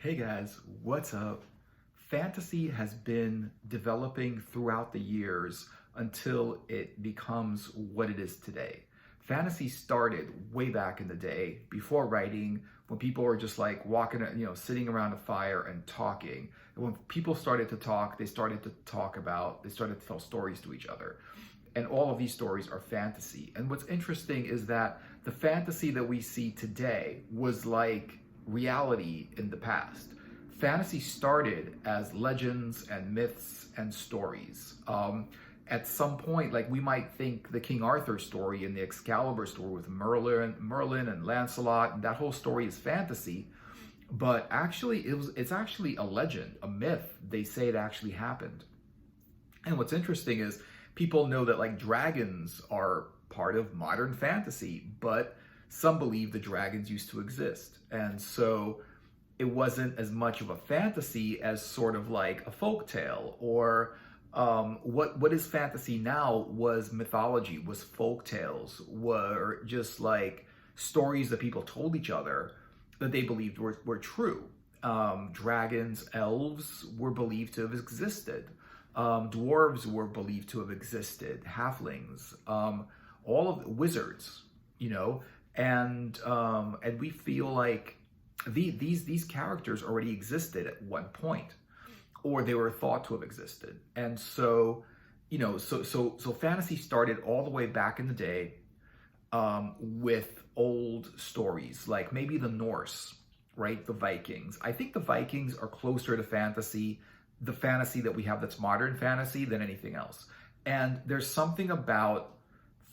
Hey guys, what's up? Fantasy has been developing throughout the years until it becomes what it is today. Fantasy started way back in the day, before writing, when people were just like walking, sitting around a fire and talking. And when people started to talk, they started to tell stories to each other. And all of these stories are fantasy. And what's interesting is that the fantasy that we see today was like reality in the past. Fantasy started as legends and myths and stories. At some point, like we might think the King Arthur story and the Excalibur story with Merlin and Lancelot, and that whole story is fantasy. But actually, it's actually a legend, a myth. They say it actually happened. And what's interesting is people know that like dragons are part of modern fantasy, but some believe the dragons used to exist. And so it wasn't as much of a fantasy as sort of like a folk tale, or what is fantasy now was mythology, was folk tales, were just like stories that people told each other that they believed were true. Dragons, elves were believed to have existed. Dwarves were believed to have existed. Halflings, all of the wizards, and we feel like these characters already existed at one point, or they were thought to have existed. And so, so fantasy started all the way back in the day, with old stories, like maybe the Norse, right? The Vikings. I think the Vikings are closer to fantasy, the fantasy that we have that's modern fantasy, than anything else. And there's something about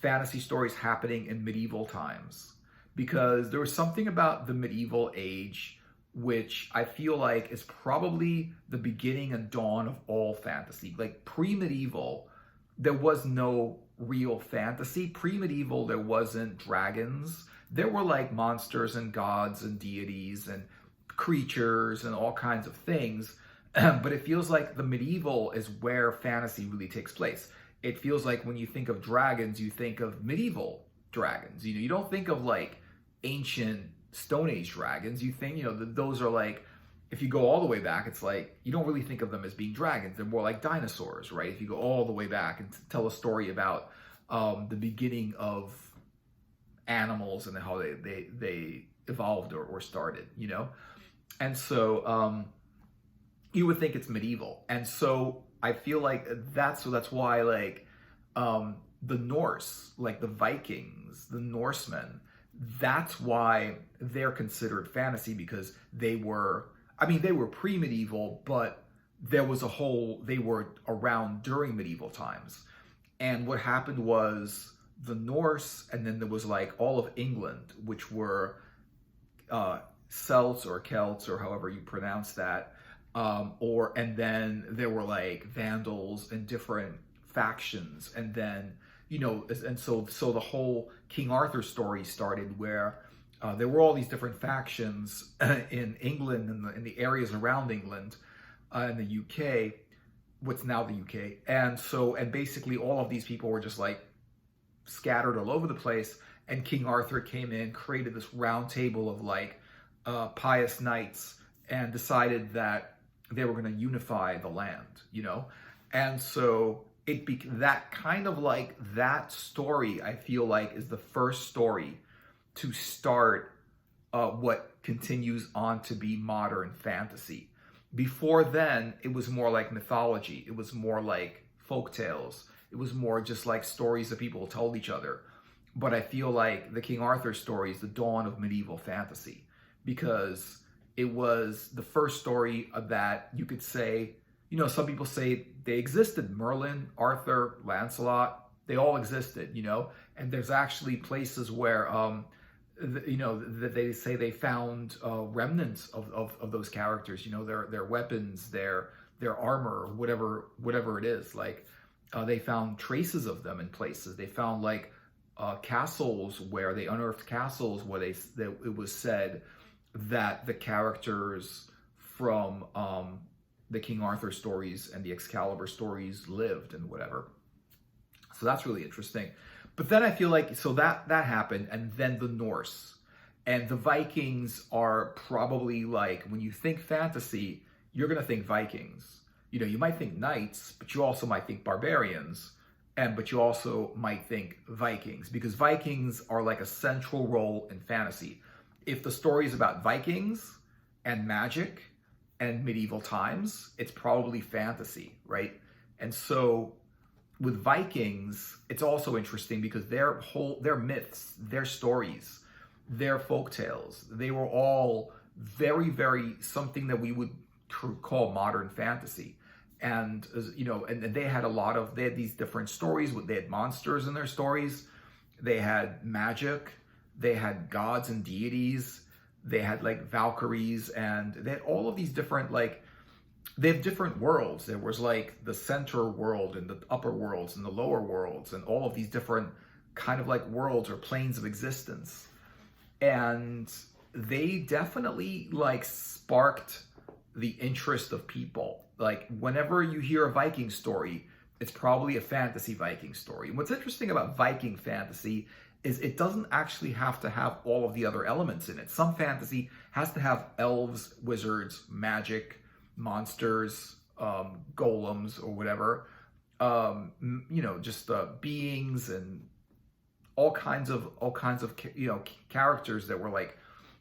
fantasy stories happening in medieval times, because there was something about the medieval age which I feel like is probably the beginning and dawn of all fantasy. Like pre-medieval, there was no real fantasy. Pre-medieval, there wasn't dragons. There were like monsters and gods and deities and creatures and all kinds of things. But it feels like the medieval is where fantasy really takes place. It feels like when you think of dragons, you think of medieval dragons. You don't think of like ancient Stone Age dragons. You think, those are like, if you go all the way back, it's like, you don't really think of them as being dragons. They're more like dinosaurs, right? If you go all the way back and tell a story about the beginning of animals and how they evolved or started, And so you would think it's medieval. And so I feel like that's why like the Norse, like the Vikings, the Norsemen, that's why they're considered fantasy, because they were pre-medieval, but they were around during medieval times. And what happened was the Norse, and then there was like all of England, which were Celts or Celts, or however you pronounce that. And then there were like Vandals and different factions, and then and so the whole King Arthur story started, where there were all these different factions in England and in the areas around England, in the UK, what's now the UK, and basically all of these people were just like scattered all over the place, and King Arthur came in, created this round table of like pious knights, and decided that they were going to unify the land, and so that kind of like that story, I feel like, is the first story to start what continues on to be modern fantasy. Before then, it was more like mythology. It was more like folk tales. It was more just like stories that people told each other. But I feel like the King Arthur story is the dawn of medieval fantasy, because it was the first story that you could say, some people say they existed. Merlin, Arthur, Lancelot, they all existed, and there's actually places where, that they say they found remnants of those characters, their weapons, their armor, whatever it is. Like they found traces of them in places. They found like castles, where they unearthed castles where it was said that the characters from the King Arthur stories and the Excalibur stories lived and whatever. So that's really interesting. But then I feel like, so that happened, and then the Norse. And the Vikings are probably like, when you think fantasy, you're going to think Vikings. You know, you might think knights, but you also might think barbarians. But you also might think Vikings, because Vikings are like a central role in fantasy. If the story is about Vikings and magic and medieval times, it's probably fantasy, right? And so with Vikings, it's also interesting because their myths, their stories, their folktales, they were all very, very something that we would call modern fantasy. And you know, and they had these different stories. They had monsters in their stories, they had magic, they had gods and deities, they had like Valkyries, and they had all of these different, like, they have different worlds. There was like the center world and the upper worlds and the lower worlds, and all of these different kind of like worlds or planes of existence. And they definitely like sparked the interest of people. Like, whenever you hear a Viking story, it's probably a fantasy Viking story. And what's interesting about Viking fantasy is it doesn't actually have to have all of the other elements in it. Some fantasy has to have elves, wizards, magic, monsters, golems, or whatever. You know, just beings and all kinds of you know, characters that were like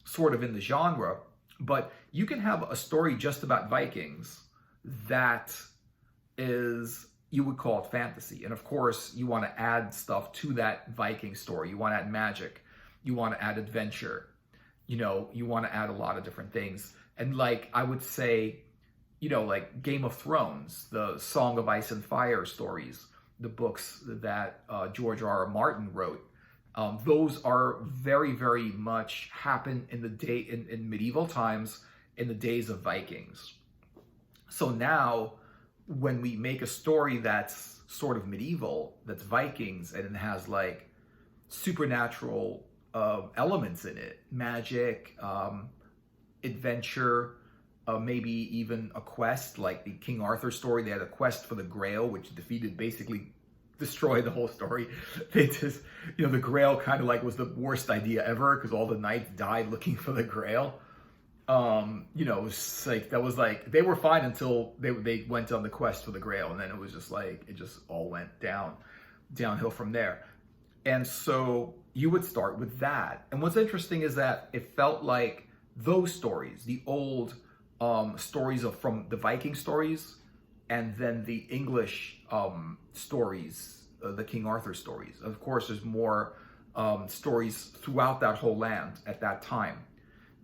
sort of in the genre. But you can have a story just about Vikings that is, you would call it fantasy. And of course, you want to add stuff to that Viking story. You want to add magic. You want to add adventure. You know, you want to add a lot of different things. And like, I would say, you know, like Game of Thrones, the Song of Ice and Fire stories, the books that George R.R. Martin wrote, those are very, very much happen in the in medieval times, in the days of Vikings. So now, when we make a story that's sort of medieval, that's Vikings, and it has like supernatural elements in it, magic, adventure, maybe even a quest, like the King Arthur story. They had a quest for the Grail, which basically destroyed the whole story. They just, you know, the Grail kind of like was the worst idea ever, because all the knights died looking for the Grail. You know, it was like, that was like, they were fine until they went on the quest for the Grail, and then it was just like, it just all went downhill from there. And so you would start with that. And what's interesting is that it felt like those stories, the old stories from the Viking stories, and then the English stories, the King Arthur stories. Of course, there's more stories throughout that whole land at that time,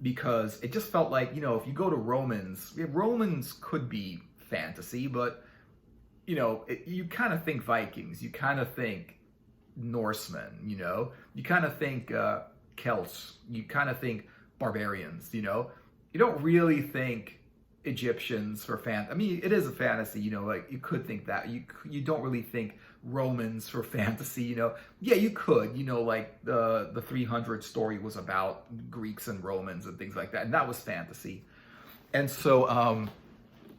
because it just felt like, you know, if you go to Romans could be fantasy, but, you know, you kind of think Vikings, you kind of think Norsemen, you know, you kind of think Celts, you kind of think barbarians, you know, you don't really think Egyptians for I mean, it is a fantasy, you know, like you could think that. You don't really think Romans for fantasy, you know. Yeah, you could, you know, like the 300 story was about Greeks and Romans and things like that, and that was fantasy. And so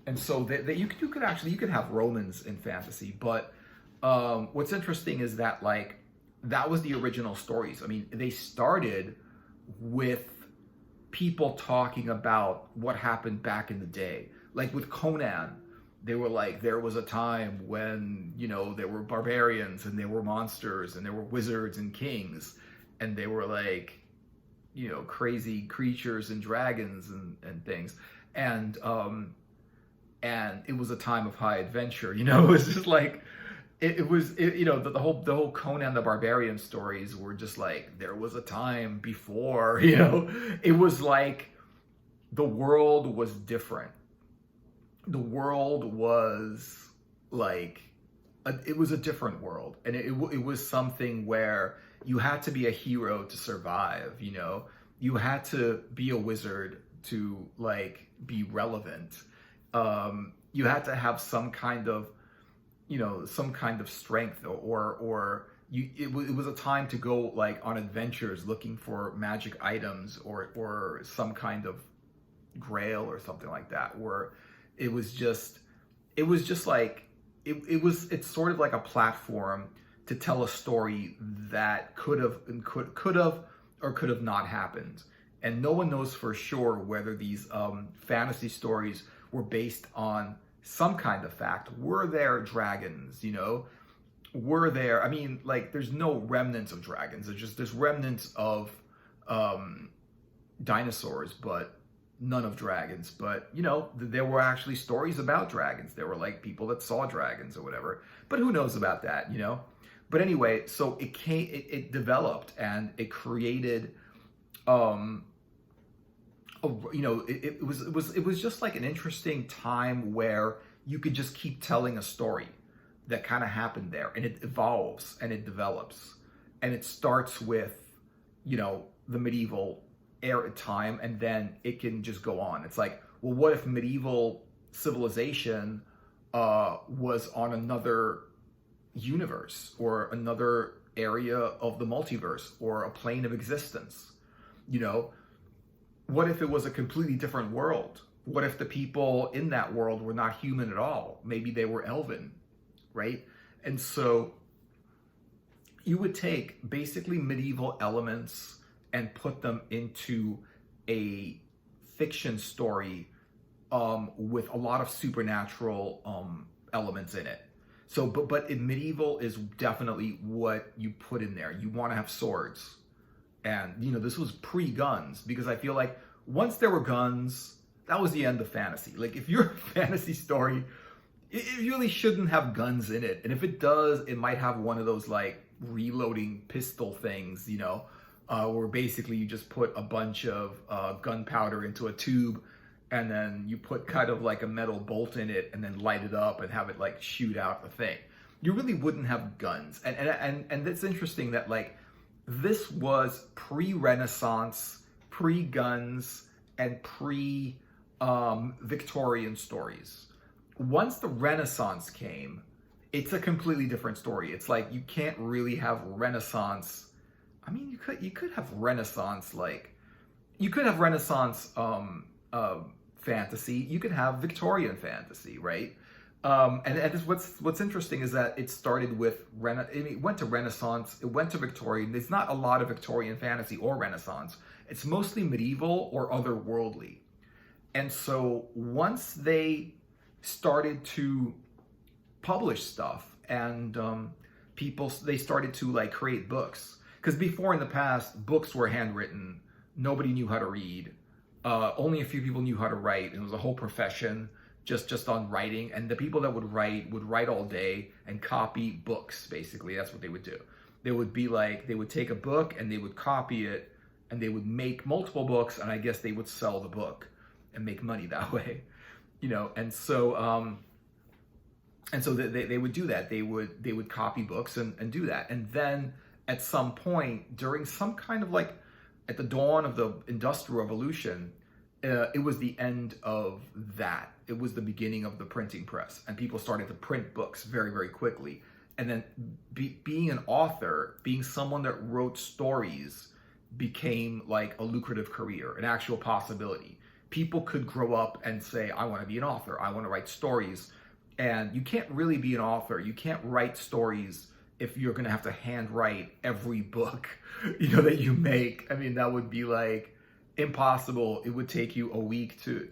you could have Romans in fantasy, but what's interesting is that, like, that was the original stories. I mean, they started with people talking about what happened back in the day. Like with Conan, they were like, there was a time when, you know, there were barbarians and there were monsters and there were wizards and kings, and they were like, you know, crazy creatures and dragons and things. And it was a time of high adventure, you know. It was just like, you know, the whole Conan the Barbarian stories were just like, there was a time before, you know. It was like the world was different. The world was like, it was a different world, and it was something where you had to be a hero to survive, you know. You had to be a wizard to like be relevant. You had to have some kind of, you know, some kind of strength, or it was a time to go like on adventures looking for magic items or some kind of grail or something like that, where it's sort of like a platform to tell a story that could have or could have not happened. and no one knows for sure whether these fantasy stories were based on some kind of fact. Were there dragons, you know? Were there, I mean, like, there's no remnants of dragons. There's remnants of dinosaurs, but none of dragons. But, you know, there were actually stories about dragons. There were, like, people that saw dragons or whatever. But who knows about that, you know? But anyway, so it developed, and it created, you know, it was just like an interesting time where you could just keep telling a story that kind of happened there, and it evolves and it develops, and it starts with, you know, the medieval era time, and then it can just go on. It's like, well, what if medieval civilization was on another universe or another area of the multiverse or a plane of existence? You know, what if it was a completely different world? What if the people in that world were not human at all? Maybe they were elven, right? And so you would take basically medieval elements and put them into a fiction story with a lot of supernatural elements in it. So, but medieval is definitely what you put in there. You want to have swords. And, you know, this was pre-guns, because I feel like once there were guns, that was the end of fantasy. Like, if you're a fantasy story, it really shouldn't have guns in it. And if it does, it might have one of those, like, reloading pistol things, you know, where basically you just put a bunch of gunpowder into a tube, and then you put kind of like a metal bolt in it, and then light it up and have it, like, shoot out the thing. You really wouldn't have guns. And it's interesting that, like, this was pre-Renaissance, pre-guns, and pre-Victorian stories. Once the Renaissance came, it's a completely different story. It's like, you can't really have Renaissance. I mean, you could have Renaissance, like, you could have Renaissance fantasy. You could have Victorian fantasy, right? And what's interesting is that it started with it went to Renaissance, it went to Victorian. There's not a lot of Victorian fantasy or Renaissance. It's mostly medieval or otherworldly. And so once they started to publish stuff, and they started to, like, create books, because before, in the past, books were handwritten. Nobody knew how to read. Only a few people knew how to write, and it was a whole profession just on writing. And the people that would write all day and copy books. Basically, that's what they would do. They would be like, they would take a book and they would copy it, and they would make multiple books, and I guess they would sell the book and make money that way, you know. And so they would do that. They would copy books and do that. And then at some point, during some kind of, like, at the dawn of the Industrial Revolution, it was the end of that. It was the beginning of the printing press, and people started to print books very, very quickly. And then being an author, being someone that wrote stories, became like a lucrative career, an actual possibility. People could grow up and say, I want to be an author. I want to write stories. And you can't really be an author. You can't write stories if you're going to have to handwrite every book, you know, that you make. I mean, that would be, like, impossible. It would take you a week to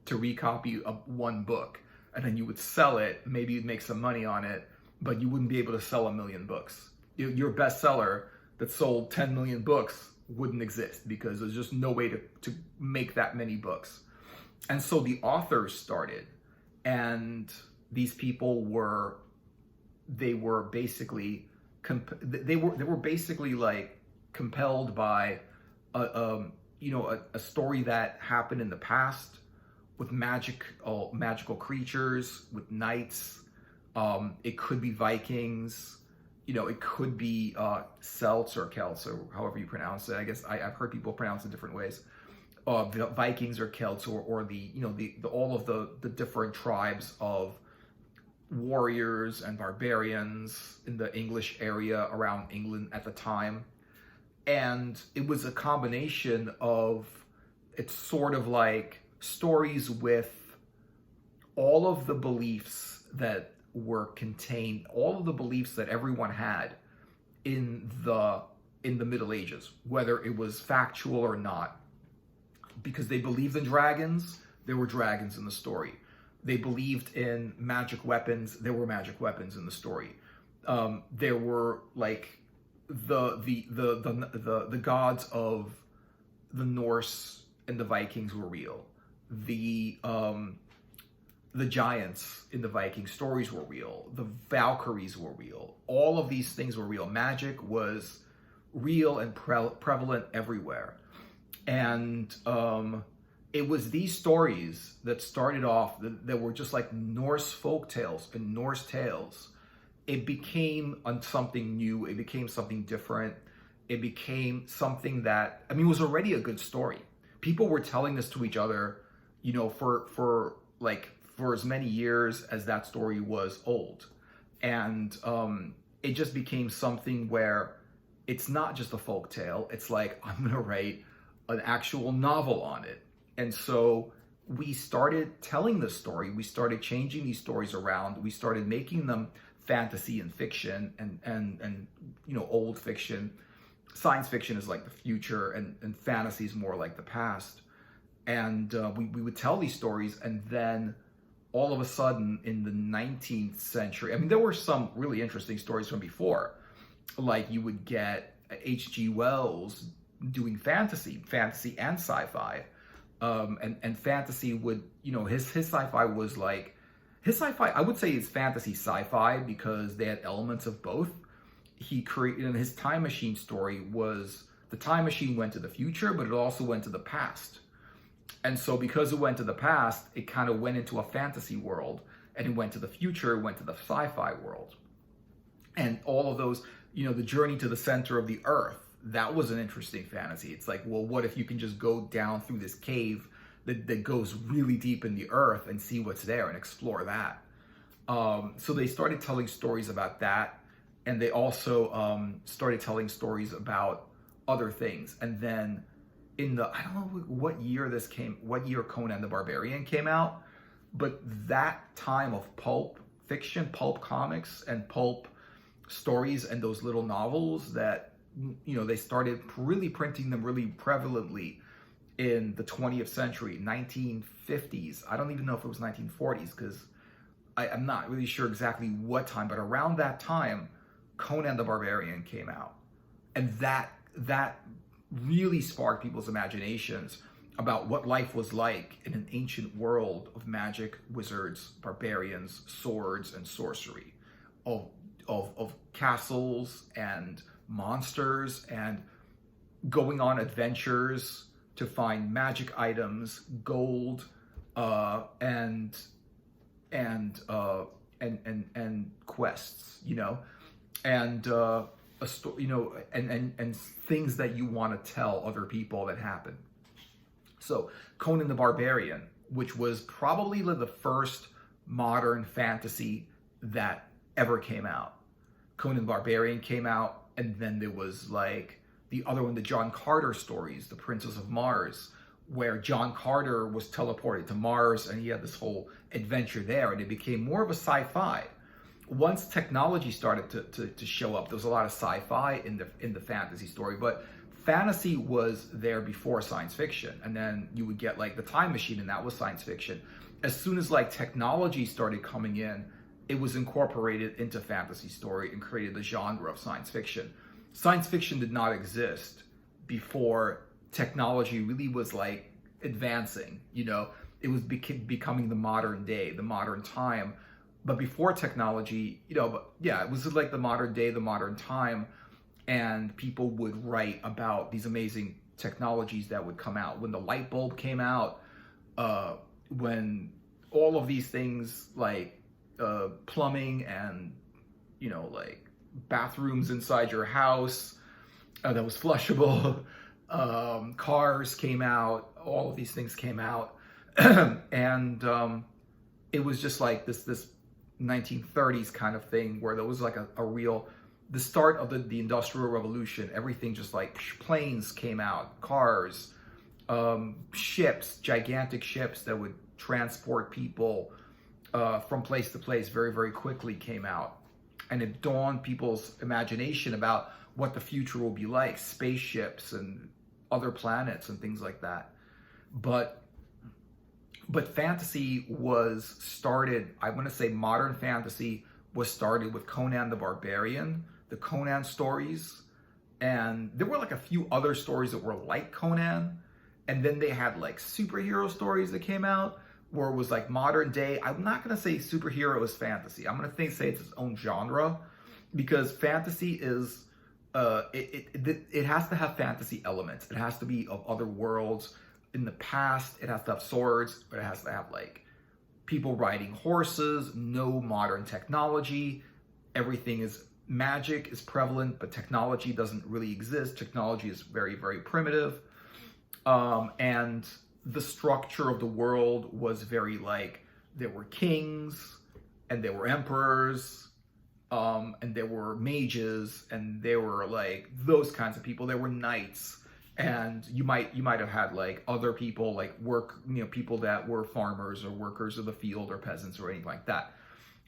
recopy one book, and then you would sell it. Maybe you'd make some money on it, but you wouldn't be able to sell 1 million books. Your bestseller that sold 10 million books wouldn't exist, because there's just no way to make that many books. And so the authors started, and these people were basically like compelled by a story that happened in the past, with magical creatures, with knights. It could be Vikings, you know, it could be Celts or Celts, or however you pronounce it. I guess I've heard people pronounce it different ways. The Vikings or Celts, or all of the different tribes of warriors and barbarians in the English area around England at the time. And it was a combination of, it's sort of like stories with all of the beliefs that were contained, all of the beliefs that everyone had in in the Middle Ages, whether it was factual or not. Because they believed in dragons, there were dragons in the story. They believed in magic weapons, there were magic weapons in the story. There were like the gods of the Norse and the Vikings were real. The giants in the Viking stories were real. The Valkyries were real. All of these things were real. Magic was real and prevalent everywhere. And it was these stories that started off, that were just like Norse folk tales and Norse tales. It became something new. It became something different. It became something that, I mean, it was already a good story. People were telling this to each other, you know, for as many years as that story was old. And it just became something where it's not just a folk tale. It's like, I'm going to write an actual novel on it. And so we started telling the story. We started changing these stories around. We started making them fantasy and fiction and you know, old fiction. Science fiction is like the future, and fantasy is more like the past. And we would tell these stories, and then all of a sudden in the 19th century, I mean, there were some really interesting stories from before. Like you would get H.G. Wells doing fantasy and sci-fi. And fantasy would, you know, his sci-fi was like, his sci-fi, I would say is fantasy sci-fi because they had elements of both. He created, and his time machine story was, the time machine went to the future, but it also went to the past. And so because it went to the past, it kind of went into a fantasy world, and it went to the future, it went to the sci-fi world. And all of those, you know, the journey to the center of the earth, that was an interesting fantasy. It's like, well, what if you can just go down through this cave that goes really deep in the earth and see what's there and explore that? So they started telling stories about that. And they also started telling stories about other things. And then in the, I don't know what year Conan the Barbarian came out, but that time of pulp fiction, pulp comics, and pulp stories, and those little novels that, you know, they started really printing them really prevalently in the 20th century, 1950s. I don't even know if it was 1940s, because I'm not really sure exactly what time, but around that time, Conan the Barbarian came out. And that really sparked people's imaginations about what life was like in an ancient world of magic, wizards, barbarians, swords, and sorcery, of castles and monsters, and going on adventures to find magic items, gold, and quests, you know, and a story, you know, and things that you want to tell other people that happen. So Conan the Barbarian, which was probably the first modern fantasy that ever came out. Conan the Barbarian came out, and then there was like the other one, the John Carter stories, The Princess of Mars, where John Carter was teleported to Mars and he had this whole adventure there, and it became more of a sci-fi. Once technology started to show up, there was a lot of sci-fi in the fantasy story, but fantasy was there before science fiction. And then you would get like the time machine, and that was science fiction. As soon as like technology started coming in, it was incorporated into fantasy story and created the genre of science fiction. Science fiction did not exist before technology really was like advancing, you know, it was becoming the modern day, the modern time. But before technology, you know, but yeah, it was like the modern day, the modern time, and people would write about these amazing technologies that would come out. When the light bulb came out, when all of these things like plumbing and, you know, like bathrooms inside your house that was flushable, cars came out, all of these things came out, and it was just like this 1930s kind of thing where there was like a real, the start of the Industrial Revolution. Everything just like planes came out, cars, ships, gigantic ships that would transport people from place to place very, very quickly came out. And it dawned people's imagination about what the future will be like, spaceships and other planets and things like that. But fantasy was started, I want to say modern fantasy was started with Conan the Barbarian, the Conan stories. And there were like a few other stories that were like Conan. And then they had like superhero stories that came out where it was like modern day. I'm not going to say superhero is fantasy. I'm going to say it's its own genre, because fantasy is, it has to have fantasy elements. It has to be of other worlds. In the past, it has to have swords, but it has to have like people riding horses, no modern technology. Everything is magic is prevalent, but technology doesn't really exist. Technology is very, very primitive. And the structure of the world was very like, there were kings and there were emperors, and there were mages, and there were like those kinds of people. There were knights. And you might have had like other people, like people that were farmers or workers of the field or peasants or anything like that.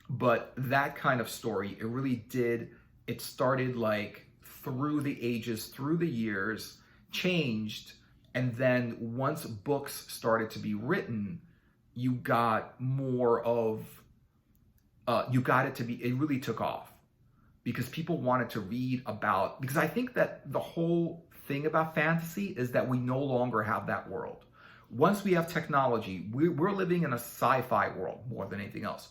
But that kind of story, it started like through the ages, through the years, changed. And then once books started to be written, you got more of, it really took off because people wanted to read about, because I think that the whole thing about fantasy is that we no longer have that world. Once we have technology, we're living in a sci-fi world more than anything else.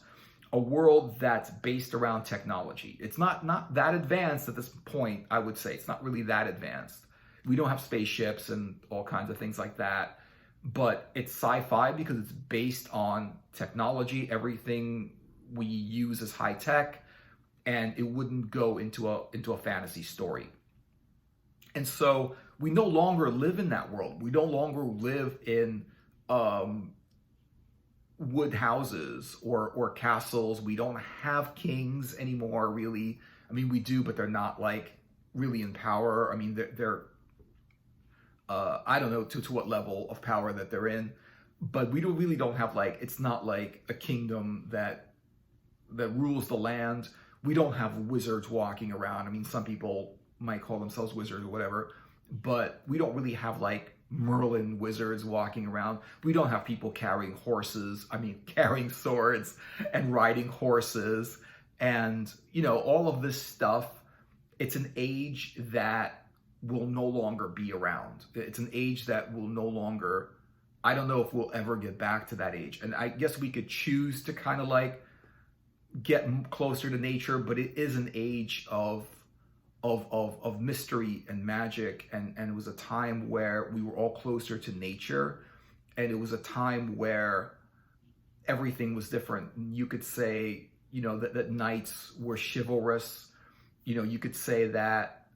A world that's based around technology. It's not that advanced at this point, I would say. It's not really that advanced. We don't have spaceships and all kinds of things like that. But it's sci-fi because it's based on technology. Everything we use is high tech, and it wouldn't go into a fantasy story. And so we no longer live in that world. We no longer live in wood houses or castles. We don't have kings anymore, really. I mean, we do, but they're not like really in power. I mean, they're I don't know to what level of power that they're in, but we really don't have like, it's not like a kingdom that rules the land. We don't have wizards walking around. I mean, some people might call themselves wizards or whatever, but we don't really have like Merlin wizards walking around. We don't have people carrying carrying swords and riding horses and, all of this stuff. It's an age that will no longer be around. It's an age that will no longer, I don't know if we'll ever get back to that age. And I guess we could choose to kind of like get closer to nature, but it is an age of mystery and magic, and it was a time where we were all closer to nature, and it was a time where everything was different. You could say, that knights were chivalrous. You could say that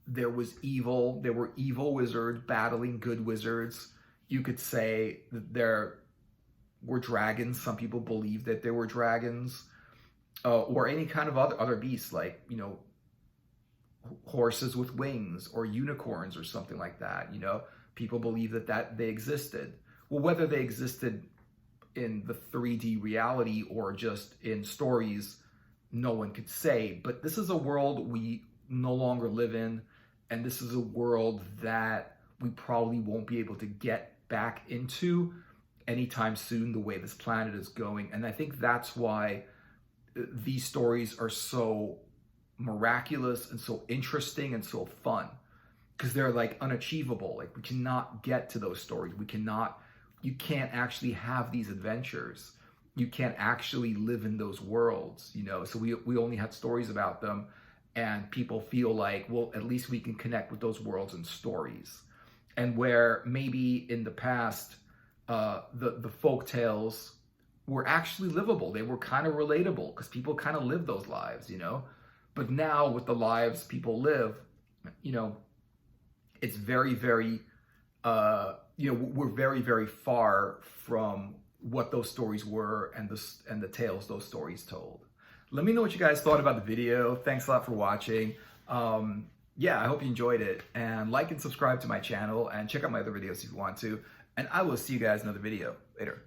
there were evil wizards battling good wizards. You could say that there were dragons. Some people believed that there were dragons, or any kind of other beasts, like, horses with wings or unicorns or something like that. People believe that they existed. Well, whether they existed in the 3D reality or just in stories, no one could say. But this is a world we no longer live in, and this is a world that we probably won't be able to get back into anytime soon, the way this planet is going. And I think that's why these stories are so miraculous and so interesting and so fun, because they're like unachievable. Like, we cannot get to those stories. You can't actually have these adventures. You can't actually live in those worlds, so we only had stories about them, and people feel like, well, at least we can connect with those worlds and stories. And where maybe in the past, the folk tales were actually livable. They were kind of relatable because people kind of live those lives, But now with the lives people live, it's very, very, we're very, very far from what those stories were and the tales those stories told. Let me know what you guys thought about the video. Thanks a lot for watching. I hope you enjoyed it, and like and subscribe to my channel, and check out my other videos if you want to. And I will see you guys in another video later.